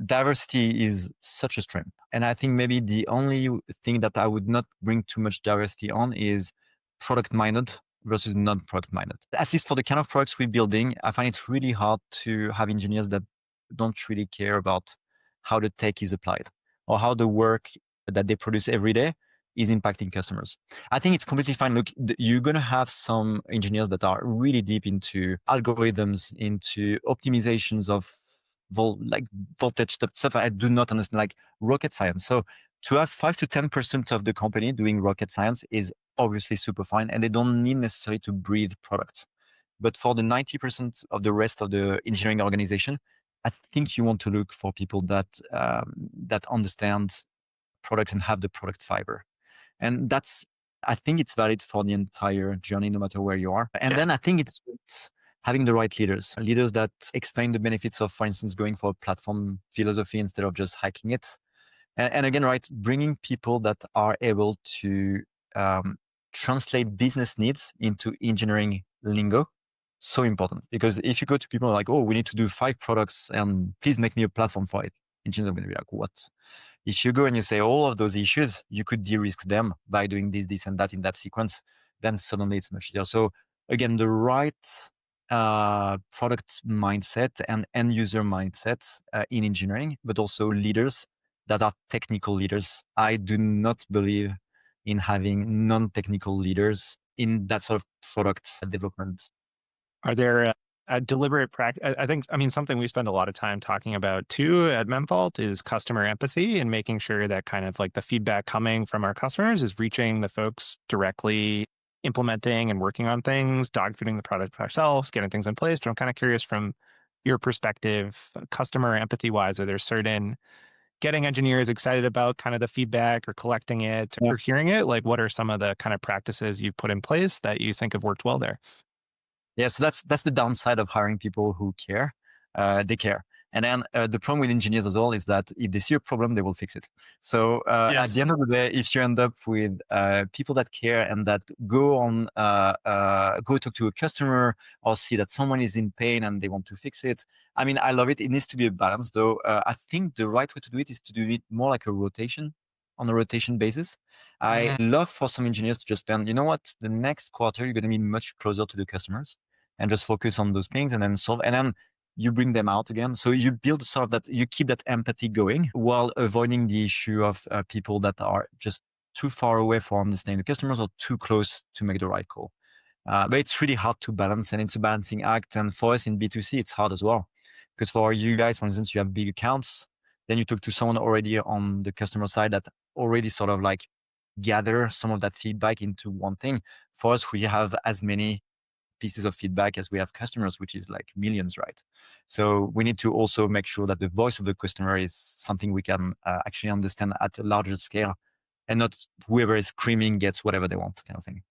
diversity is such a strength. And I think maybe the only thing that I would not bring too much diversity on is product minded versus non product minded. At least for the kind of products we're building, I find it really hard to have engineers that don't really care about how the tech is applied or how the work that they produce every day is impacting customers. I think it's completely fine. Look, you're going to have some engineers that are really deep into algorithms, into optimizations of like voltage stuff I do not understand, like rocket science. So to have 5 to 10% of the company doing rocket science is obviously super fine, and they don't need necessarily to breathe products. But for the 90% of the rest of the engineering organization, I think you want to look for people that that understand products and have the product fiber. And I think it's valid for the entire journey, no matter where you are. And then I think it's having the right leaders that explain the benefits of, for instance, going for a platform philosophy instead of just hacking it. And again, right, bringing people that are able to um, translate business needs into engineering lingo. So important, because if you go to people like, oh, we need to do 5 products and please make me a platform for it, engineers are going to be like, what? If you go and you say all of those issues, you could de-risk them by doing this, and that in that sequence, then suddenly it's much easier. So again, the right product mindset and end user mindset in engineering, but also leaders that are technical leaders. I do not believe in having non-technical leaders in that sort of product development. Are there a deliberate practice? I mean, something we spend a lot of time talking about too at Memfault is customer empathy and making sure that kind of like the feedback coming from our customers is reaching the folks directly, implementing and working on things, dogfooding the product ourselves, getting things in place. So I'm kind of curious from your perspective, customer empathy wise, are there certain getting engineers excited about kind of the feedback or collecting it Yeah. or hearing it? Like, what are some of the kind of practices you put in place that you think have worked well there? Yeah, so that's the downside of hiring people who care. They care. And then the problem with engineers as well is that if they see a problem, they will fix it. So at the Yes. end of the day, if you end up with people that care and that go talk to a customer or see that someone is in pain and they want to fix it, I mean, I love it. It needs to be a balance, though. I think the right way to do it is to do it more like on a rotation basis. I Mhm. love for some engineers to just plan, you know what, the next quarter, you're going to be much closer to the customers and just focus on those things and then solve. And then you bring them out again. So you build sort of that, you keep that empathy going while avoiding the issue of people that are just too far away from understanding the customers or too close to make the right call. But it's really hard to balance, and it's a balancing act. And for us in B2C, it's hard as well. Because for you guys, for instance, you have big accounts, then you talk to someone already on the customer side that already sort of like gather some of that feedback into one thing. For us, we have as many pieces of feedback as we have customers, which is like millions, right? So we need to also make sure that the voice of the customer is something we can actually understand at a larger scale, and not whoever is screaming gets whatever they want, kind of thing.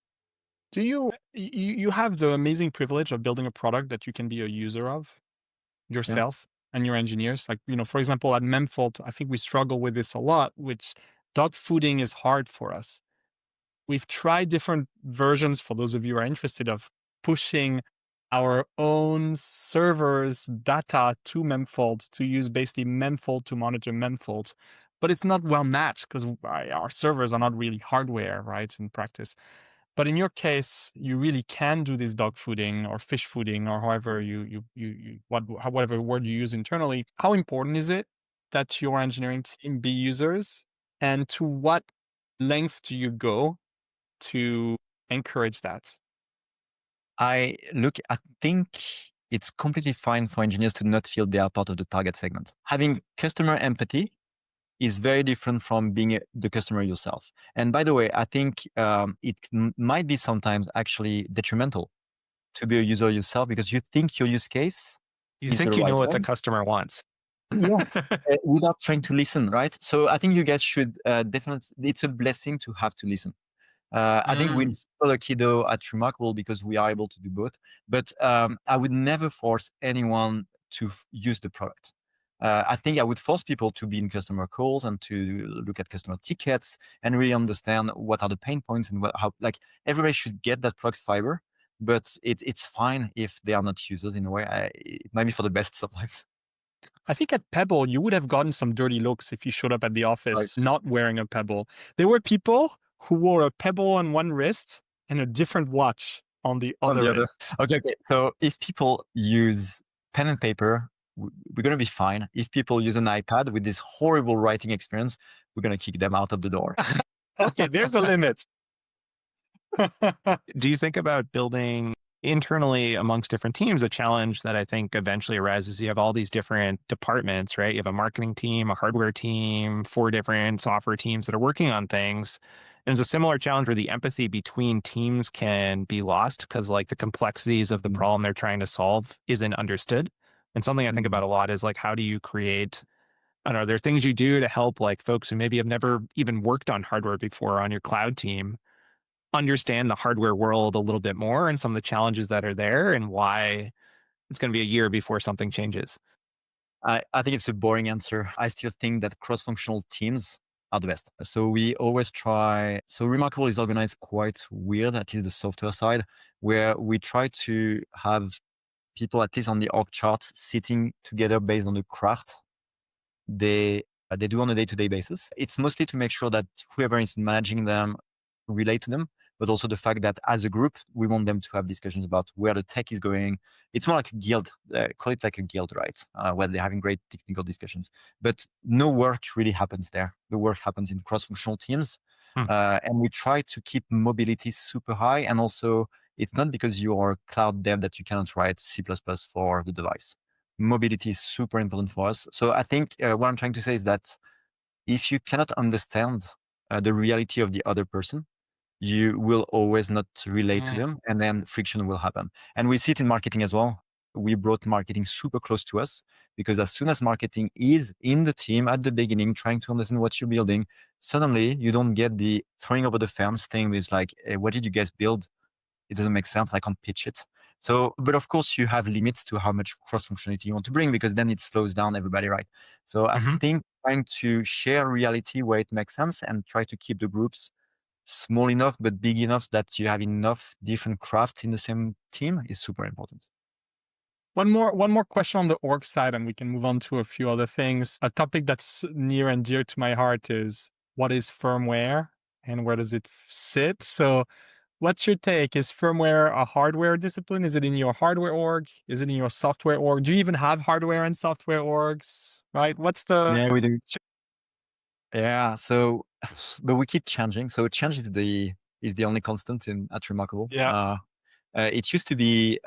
Do you have the amazing privilege of building a product that you can be a user of Yeah. yourself and your engineers? Like, for example, at Memfault, I think we struggle with this a lot, which dog fooding is hard for us. We've tried different versions, for those of you who are interested, of pushing our own servers data to Memfault to use basically Memfault to monitor Memfault. But it's not well matched because our servers are not really hardware, right, in practice. But in your case, you really can do this dog fooding or fish fooding or however whatever word you use internally. How important is it that your engineering team be users? And to what length do you go to encourage that? I think it's completely fine for engineers to not feel they are part of the target segment. Having customer empathy is very different from being the customer yourself. And by the way, I think it might be sometimes actually detrimental to be a user yourself because you think your use case You is the think you know right what the one. customer wants. Yes, without trying to listen, right? So I think you guys should definitely, it's a blessing to have to listen. I think we're super lucky though at reMarkable because we are able to do both. But I would never force anyone to use the product. I think I would force people to be in customer calls and to look at customer tickets and really understand what are the pain points and how, like, everybody should get that product fiber. But it's fine if they are not users in a way. It might be for the best sometimes. I think at Pebble, you would have gotten some dirty looks if you showed up at the office Right. not wearing a Pebble. There were people who wore a Pebble on one wrist and a different watch on the On other the other. wrist. Okay. So if people use pen and paper, we're going to be fine. If people use an iPad with this horrible writing experience, we're going to kick them out of the door. Okay, there's a limit. Do you think about building internally amongst different teams? A challenge that I think eventually arises, you have all these different departments, right? You have a marketing team, a hardware team, 4 different software teams that are working on things. And it's a similar challenge where the empathy between teams can be lost because like the complexities of the problem they're trying to solve isn't understood. And something I think about a lot is like, how do you create, I don't know, there are things you do to help like folks who maybe have never even worked on hardware before on your cloud team understand the hardware world a little bit more and some of the challenges that are there and why it's going to be a year before something changes. I think it's a boring answer. I still think that cross-functional teams are the best. So we always try. So reMarkable is organized quite weird, at least the software side, where we try to have people, at least on the org chart, sitting together based on the craft they do on a day-to-day basis. It's mostly to make sure that whoever is managing them relate to them, but also the fact that as a group, we want them to have discussions about where the tech is going. It's more like a guild, call it like a guild, right? Where they're having great technical discussions. But no work really happens there. The work happens in cross-functional teams. And we try to keep mobility super high. And also, it's not because you are cloud dev that you cannot write C++ for the device. Mobility is super important for us. So I think what I'm trying to say is that if you cannot understand the reality of the other person, you will always not relate to them, and then friction will happen. And we see it in marketing as well. We brought marketing super close to us because as soon as marketing is in the team at the beginning, trying to understand what you're building, suddenly you don't get the throwing over the fence thing with like, hey, what did you guys build? It doesn't make sense. I can't pitch it. So, but of course you have limits to how much cross functionality you want to bring because then it slows down everybody, right? So I think trying to share reality where it makes sense and try to keep the groups small enough but big enough that you have enough different crafts in the same team is super important. One more question on the org side, and we can move on to a few other things. A topic that's near and dear to my heart is what is firmware and where does it sit? So what's your take? Is firmware a hardware discipline? Is it in your hardware org? Is it in your software org? Do you even have hardware and software orgs? Right? What's the... Yeah, we do. Yeah. So, but we keep changing. So change is the only constant at reMarkable. Yeah. It used to be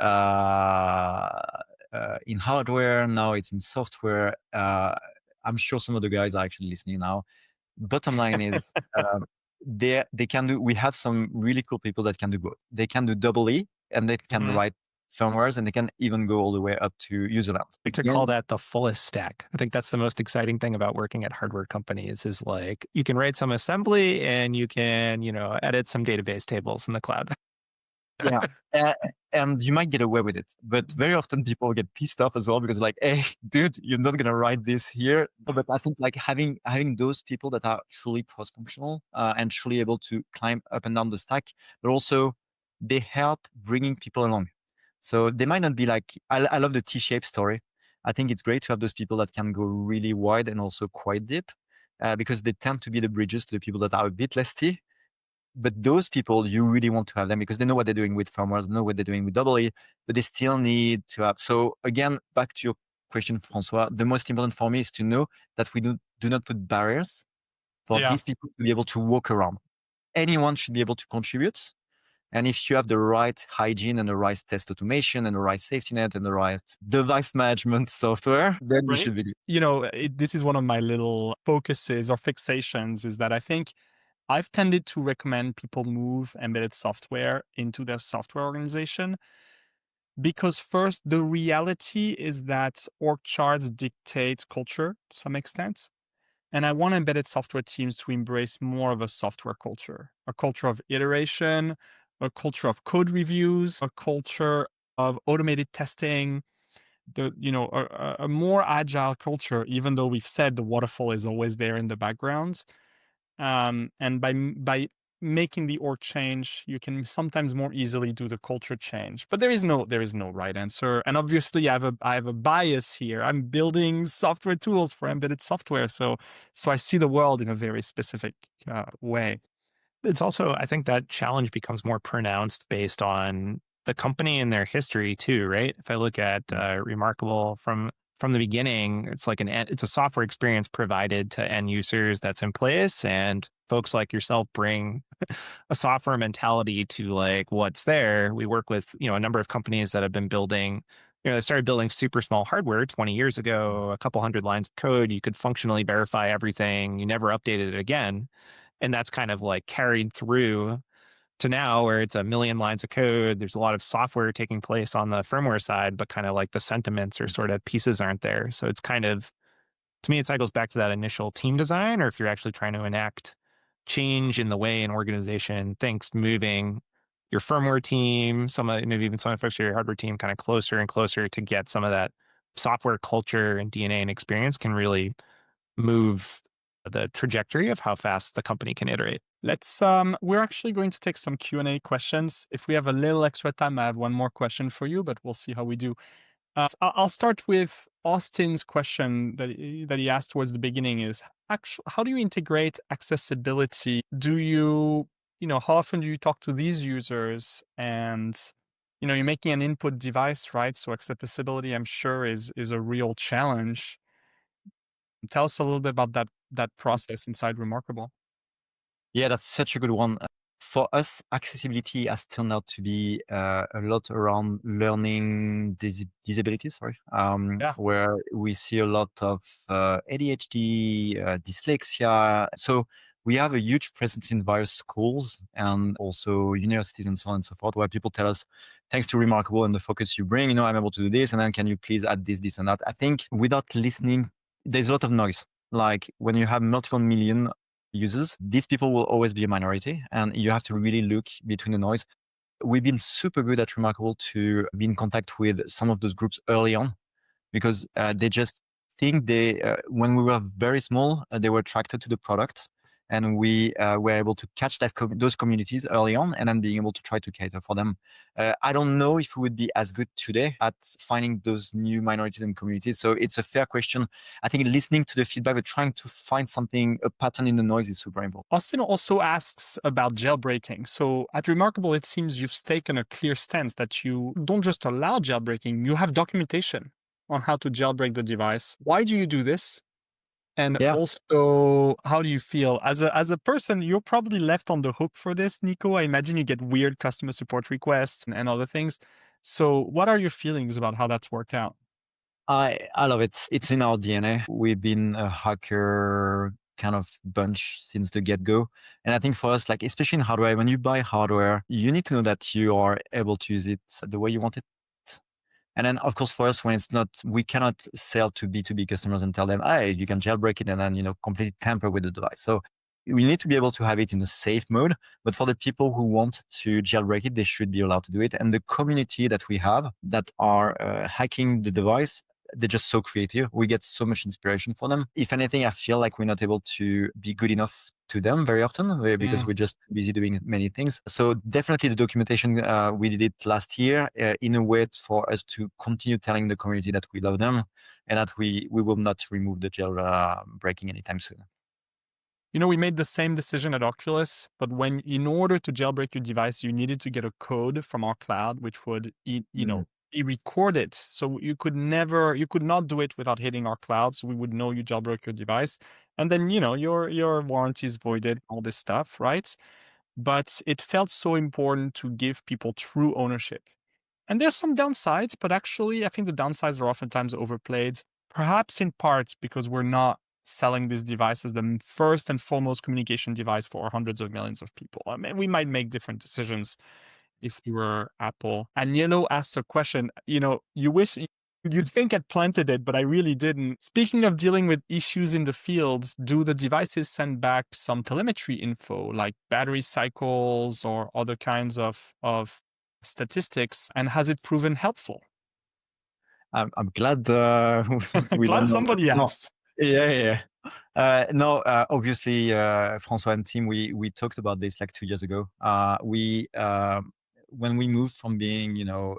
in hardware. Now it's in software. I'm sure some of the guys are actually listening now. Bottom line is they can do. We have some really cool people that can do both. They can do double E and they can write firmwares and they can even go all the way up to user land. I like to call that the fullest stack. I think that's the most exciting thing about working at hardware companies is like you can write some assembly and you can, edit some database tables in the cloud. Yeah. And you might get away with it, but very often people get pissed off as well because like, hey, dude, you're not going to write this here. But I think like having those people that are truly cross-functional and truly able to climb up and down the stack, but also they help bringing people along. So they might not be like, I love the T-shaped story. I think it's great to have those people that can go really wide and also quite deep because they tend to be the bridges to the people that are a bit less T. But those people, you really want to have them because they know what they're doing with firmwares, know what they're doing with double E, but they still need to have. So again, back to your question, Francois, the most important for me is to know that we do not put barriers for these people to be able to walk around. Anyone should be able to contribute. And if you have the right hygiene and the right test automation and the right safety net and the right device management software, then you should be. This is one of my little focuses or fixations is that I think I've tended to recommend people move embedded software into their software organization Because first, the reality is that org charts dictate culture to some extent. And I want embedded software teams to embrace more of a software culture, a culture of iteration, a culture of code reviews, a culture of automated testing, a more agile culture, even though we've said the waterfall is always there in the background. And by making the org change, you can sometimes more easily do the culture change. But there is no right answer. And obviously, I have a bias here. I'm building software tools for embedded software, so I see the world in a very specific way. It's also, I think that challenge becomes more pronounced based on the company and their history too, right? If I look at reMarkable from the beginning, it's like it's a software experience provided to end users that's in place, and folks like yourself bring a software mentality to like what's there. We work with a number of companies that have been building. They started building super small hardware 20 years ago, a couple hundred lines of code. You could functionally verify everything. You never updated it again. And that's kind of like carried through to now where it's a million lines of code. There's a lot of software taking place on the firmware side, but kind of like the sentiments or sort of pieces aren't there. So it's kind of, to me, it cycles back to that initial team design, or if you're actually trying to enact change in the way an organization thinks, moving your firmware team, maybe even some of your hardware team kind of closer and closer to get some of that software culture and DNA and experience can really move the trajectory of how fast the company can iterate. We're actually going to take some Q&A questions. If we have a little extra time, I have one more question for you, but we'll see how we do. I'll start with Austin's question that he asked towards the beginning is, actually, how do you integrate accessibility? How often do you talk to these users? And, you're making an input device, right? So accessibility, I'm sure, is a real challenge. Tell us a little bit about that process inside reMarkable. Yeah, that's such a good one. For us, accessibility has turned out to be a lot around learning disabilities, where we see a lot of ADHD, dyslexia. So we have a huge presence in various schools and also universities and so on and so forth, where people tell us, thanks to reMarkable and the focus you bring, I'm able to do this, and then can you please add this, and that? I think without listening, there's a lot of noise. Like when you have multiple million users, these people will always be a minority, and you have to really look between the noise. We've been super good at reMarkable to be in contact with some of those groups early on, because they just think when we were very small, they were attracted to the product, and we were able to catch those communities early on, and then being able to try to cater for them. I don't know if we would be as good today at finding those new minorities and communities. So it's a fair question. I think listening to the feedback, but trying to find a pattern in the noise is super important. Austin also asks about jailbreaking. So at reMarkable, it seems you've taken a clear stance that you don't just allow jailbreaking, you have documentation on how to jailbreak the device. Why do you do this? And also, how do you feel as a person? You're probably left on the hook for this, Nico. I imagine you get weird customer support requests and other things. So what are your feelings about how that's worked out? I love it. It's in our DNA. We've been a hacker kind of bunch since the get-go. And I think for us, like especially in hardware, when you buy hardware, you need to know that you are able to use it the way you want it. And then, of course, for us, when it's not, we cannot sell to B2B customers and tell them, hey, you can jailbreak it and then, completely tamper with the device. So we need to be able to have it in a safe mode. But for the people who want to jailbreak it, they should be allowed to do it. And the community that we have that are hacking the device, they're just so creative. We get so much inspiration from them. If anything, I feel like we're not able to be good enough to them very often because we're just busy doing many things. So definitely the documentation, we did it last year in a way for us to continue telling the community that we love them and that we will not remove the jail breaking anytime soon. We made the same decision at Oculus, but in order to jailbreak your device, you needed to get a code from our cloud, which would, be recorded. So you could not do it without hitting our cloud. So we would know you jailbroke your device. And then, your warranty is voided, all this stuff, right? But it felt so important to give people true ownership. And there's some downsides, but actually, I think the downsides are oftentimes overplayed, perhaps in part because we're not selling this device as the first and foremost communication device for hundreds of millions of people. I mean, we might make different decisions if we were Apple. And Yellow asked a question, you wish you'd think I'd planted it, but I really didn't. Speaking of dealing with issues in the field, do the devices send back some telemetry info like battery cycles or other kinds of statistics? And has it proven helpful? I'm glad we Glad don't know. somebody No. asked. Yeah. No, obviously, François and team, we talked about this like 2 years ago. When we moved from being, a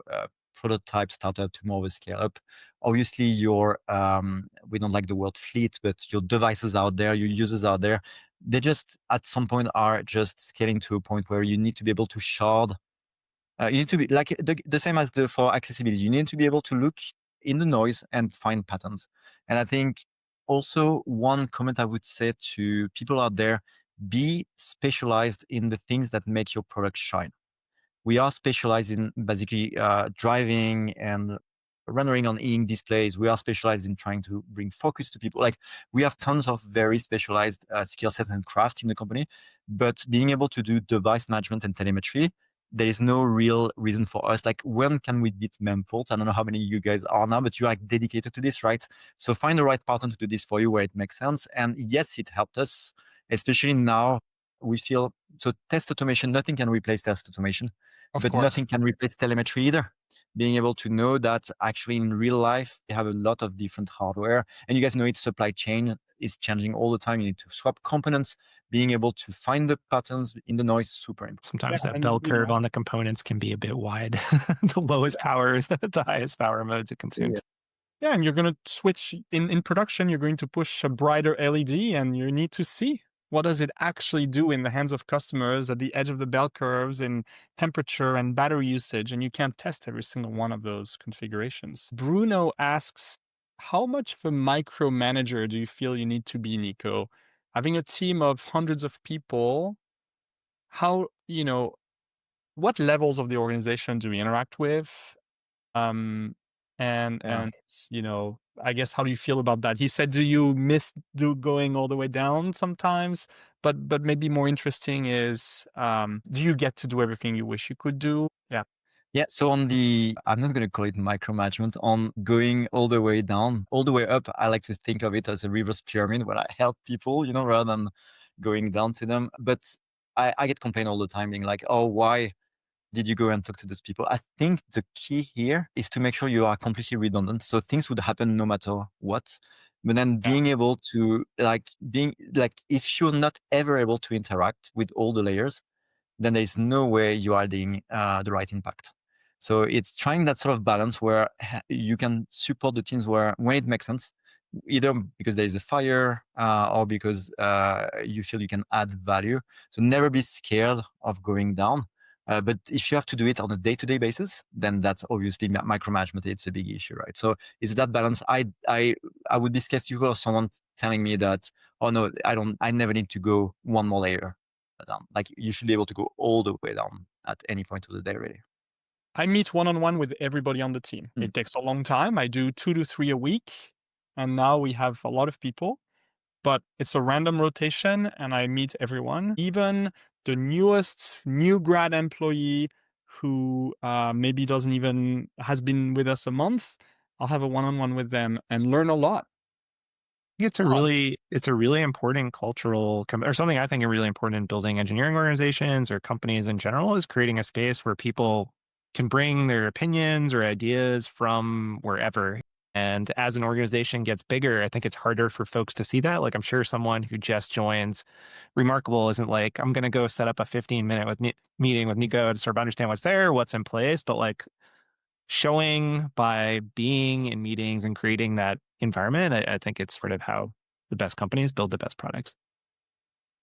prototype startup to more of a scale up, obviously we don't like the word fleet, but your devices out there, your users out there, they just at some point are just scaling to a point where you need to be able to shard. You need to be like the same as for accessibility. You need to be able to look in the noise and find patterns. And I think also one comment I would say to people out there, be specialized in the things that make your product shine. We are specialized in basically driving and rendering on e-ink displays. We are specialized in trying to bring focus to people. Like we have tons of very specialized skill sets and craft in the company, but being able to do device management and telemetry, there is no real reason for us. Like when can we beat Memfault? I don't know how many you guys are now, but you are dedicated to this, right? So find the right partner to do this for you where it makes sense. And yes, it helped us, especially now we feel, so test automation, nothing can replace test automation, but nothing can replace telemetry either. Being able to know that actually in real life, they have a lot of different hardware. And you guys know supply chain is changing all the time. You need to swap components. Being able to find the patterns in the noise, super important. Sometimes that bell curve on the components can be a bit wide. The lowest power, the highest power modes it consumes. Yeah, and you're going to switch in production. You're going to push a brighter LED, and you need to see what does it actually do in the hands of customers at the edge of the bell curves in temperature and battery usage, and you can't test every single one of those configurations. Bruno asks, how much of a micromanager do you feel you need to be, Nico? Having a team of hundreds of people, what levels of the organization do we interact with? I guess, how do you feel about that? He said, do you miss going all the way down sometimes? But maybe more interesting is, do you get to do everything you wish you could do? Yeah. Yeah. So I'm not going to call it micromanagement on going all the way down, all the way up. I like to think of it as a reverse pyramid where I help people, rather than going down to them. But I get complained all the time being like, oh, why did you go and talk to those people? I think the key here is to make sure you are completely redundant. So things would happen no matter what. But then being able to if you're not ever able to interact with all the layers, then there is no way you are doing the right impact. So it's trying that sort of balance where you can support the teams when it makes sense, either because there is a fire or because you feel you can add value. So never be scared of going down. But if you have to do it on a day-to-day basis, then that's obviously micromanagement. It's a big issue, right? So it's that balance. I would be skeptical of someone telling me that, oh no, I never need to go one more layer down. Like you should be able to go all the way down at any point of the day, really. I meet one-on-one with everybody on the team. It takes a long time. I do 2 to 3 a week, and now we have a lot of people, but it's a random rotation and I meet everyone, even the new grad employee who maybe has been with us a month. I'll have a one-on-one with them and learn a lot. It's a really important cultural, or something I think are really important in building engineering organizations or companies in general, is creating a space where people can bring their opinions or ideas from wherever. And as an organization gets bigger, I think it's harder for folks to see that. Like I'm sure someone who just joins reMarkable isn't like, I'm going to go set up a 15-minute meeting with Nico to sort of understand what's there, what's in place. But like showing by being in meetings and creating that environment, I think it's sort of how the best companies build the best products.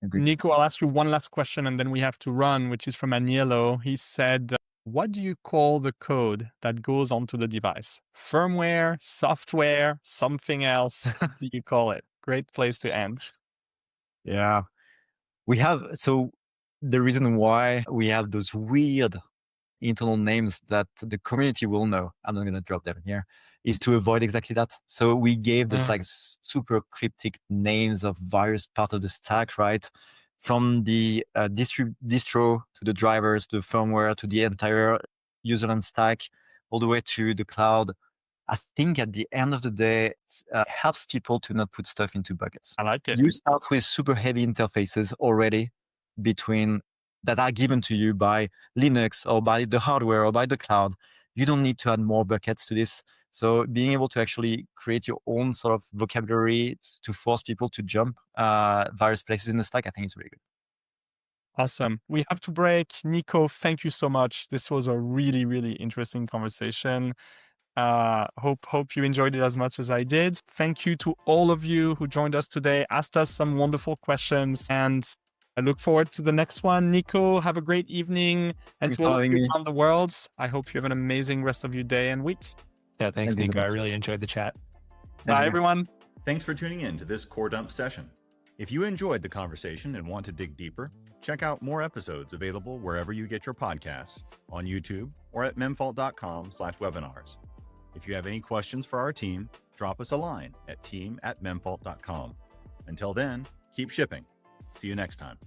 Agreed. Nico, I'll ask you one last question and then we have to run, which is from Aniello. He said, what do you call the code that goes onto the device? Firmware, software, something else? What do you call it? Great place to end. Yeah. So the reason why we have those weird internal names that the community will know, I'm not going to drop them here, is to avoid exactly that. So we gave this like super cryptic names of various part of the stack, right? from the distro to the drivers, the firmware, to the entire user and stack, all the way to the cloud. I think at the end of the day, it helps people to not put stuff into buckets. I like it. You start with super heavy interfaces already between that are given to you by Linux or by the hardware or by the cloud. You don't need to add more buckets to this. So being able to actually create your own sort of vocabulary to force people to jump various places in the stack, I think is really good. Awesome. We have to break. Nico, thank you so much. This was a really, really interesting conversation. Hope you enjoyed it as much as I did. Thank you to all of you who joined us today, asked us some wonderful questions, and I look forward to the next one. Nico, have a great evening. And Thanks to for all of having you me. around the world, I hope you have an amazing rest of your day and week. Yeah, thanks, Thank you so Nico. I much. really enjoyed the chat. Same Bye, here. everyone. Thanks for tuning in to this Coredump session. If you enjoyed the conversation and want to dig deeper, check out more episodes available wherever you get your podcasts, on YouTube, or at memfault.com/webinars. If you have any questions for our team, drop us a line at team@memfault.com. Until then, keep shipping. See you next time.